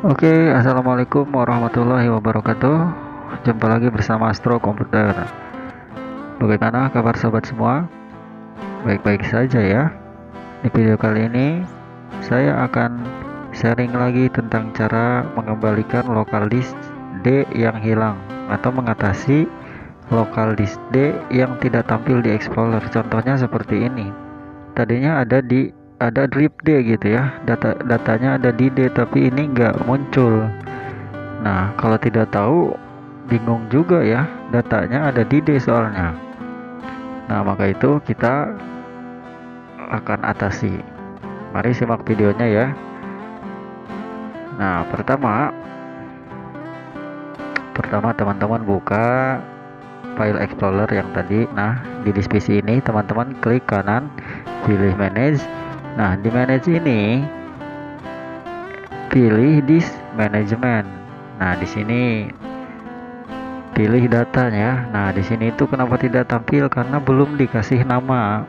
Oke, assalamualaikum warahmatullahi wabarakatuh. Jumpa lagi bersama Astro Komputer. Bagaimana kabar sobat semua? Baik-baik saja ya. Di video kali ini saya akan sharing lagi tentang cara mengembalikan local disk D yang hilang atau mengatasi local disk D yang tidak tampil di Explorer. Contohnya seperti ini. Tadinya ada drive D gitu ya, datanya ada di D tapi ini nggak muncul. Nah, kalau tidak tahu, bingung juga ya, datanya ada di D soalnya. Nah, maka itu kita akan atasi. Mari simak videonya ya. Nah, pertama teman-teman buka file explorer yang tadi. Nah, di disk PC ini teman-teman klik kanan, pilih manage. Nah, di manage ini pilih disk management. Nah, di sini pilih datanya. Nah, di sini itu kenapa tidak tampil? Karena belum dikasih nama,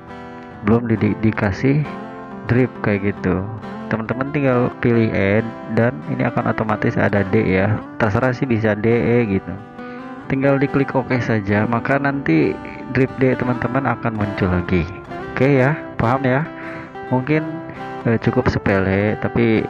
belum dikasih drive kayak gitu. Teman-teman tinggal pilih add dan ini akan otomatis ada D ya. Terserah sih bisa DE gitu. Tinggal diklik OK saja, maka nanti drive D teman-teman akan muncul lagi. Oke ya, paham ya? Mungkin cukup sepele, tapi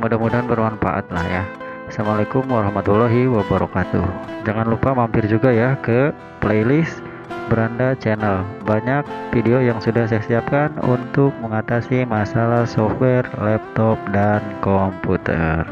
mudah-mudahan bermanfaat lah ya. Assalamualaikum warahmatullahi wabarakatuh. Jangan lupa mampir juga ya ke playlist Beranda Channel. Banyak video yang sudah saya siapkan untuk mengatasi masalah software laptop dan komputer.